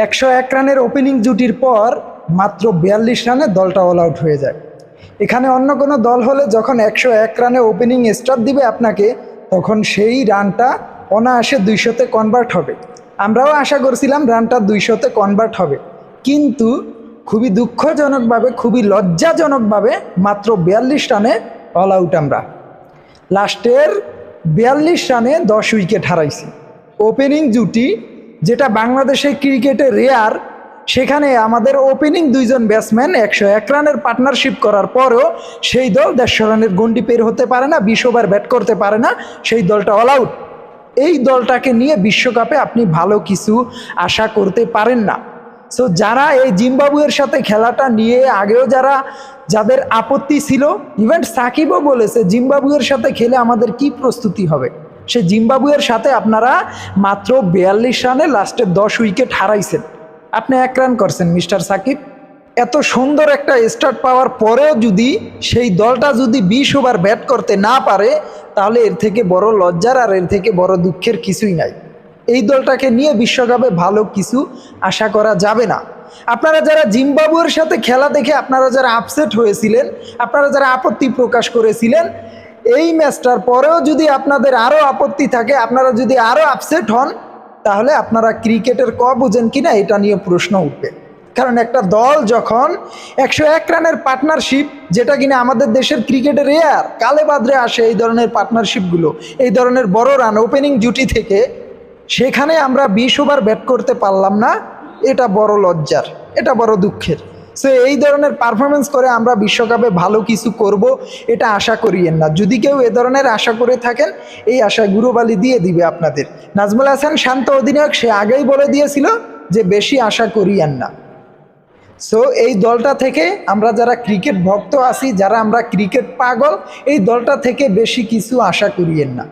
101 রানের ওপেনিং জুটির পর মাত্র 42 রানে দলটা অল আউট হয়ে যায়। এখানে অন্য কোনো দল হলে যখন 101 রানে ওপেনিং স্টার্ট দিবে আপনাকে, তখন সেই রানটা অনায়াসে 200-তে কনভার্ট হবে। আমরাও আশা করছিলাম রানটা 200-তে কনভার্ট হবে, কিন্তু খুবই দুঃখজনকভাবে, খুবই লজ্জাজনকভাবে মাত্র 42 রানে অল আউট আমরা। লাস্টের 42 রানে 10 উইকেট হারাইছি। ওপেনিং জুটি যেটা বাংলাদেশের ক্রিকেটে রেয়ার, সেখানে আমাদের ওপেনিং দুইজন ব্যাটসম্যান 101 রানের পার্টনারশিপ করার পরও সেই দল 150 রানের গন্ডি পের হতে পারে না, 20 ওভার ব্যাট করতে পারে না, সেই দলটা অল আউট। এই দলটাকে নিয়ে বিশ্বকাপে আপনি ভালো কিছু আশা করতে পারেন না। সো যারা এই জিম্বাবুয়ের সাথে খেলাটা নিয়ে আগেও যাদের আপত্তি ছিল, ইভেন সাকিবও বলেছে জিম্বাবুয়ের সাথে খেলে আমাদের কি প্রস্তুতি হবে। সে জিম্বাবুয়ের সাথে আপনারা মাত্র 42 রানে লাস্টের 10 উইকেট হারাইছেন। আপনি 1 রান করছেন মিস্টার সাকিব। এত সুন্দর একটা স্টার্ট পাওয়ার পরেও যদি সেই দলটা যদি 20 ওভার ব্যাট করতে না পারে, তাহলে এর থেকে বড় লজ্জার আর এর থেকে বড় দুঃখের কিছুই নাই। এই দলটাকে নিয়ে বিশ্বকাপে ভালো কিছু আশা করা যাবে না। আপনারা যারা জিম্বাবুয়ের সাথে খেলা দেখে আপনারা যারা আপসেট হয়েছিলেন, আপনারা যারা আপত্তি প্রকাশ করেছিলেন, এই ম্যাচটার পরেও যদি আপনাদের আরও আপত্তি থাকে, আপনারা যদি আরও আপসেট হন, তাহলে আপনারা ক্রিকেটের বোঝেন কিনা এটা নিয়ে প্রশ্ন উঠবে। কারণ একটা দল যখন 101 রানের পার্টনারশিপ, যেটা কিনা আমাদের দেশের ক্রিকেটে রেয়ার, কালে বাদরে আসে এই ধরনের পার্টনারশিপগুলো, এই ধরনের বড় রান ওপেনিং জুটি থেকে, সেখানে আমরা 20 ওভার ব্যাট করতে পারলাম না, এটা বড় লজ্জার, এটা বড় দুঃখের। সো এই ধরনের পারফরমেন্স করে আমরা বিশ্বকাপে ভালো কিছু করব, এটা আশা করিয়েন না। যদি কেউ এ ধরনের আশা করে থাকেন, এই আশায় গুরুবালি দিয়ে দিবে আপনাদের। নাজমুল হাসান শান্ত অধিনায়ক সে আগেই বলে দিয়েছিল যে বেশি আশা করিয়েন না। সো এই দলটা থেকে আমরা যারা ক্রিকেট ভক্ত আছি, যারা আমরা ক্রিকেট পাগল, এই দলটা থেকে বেশি কিছু আশা করিয়েন না।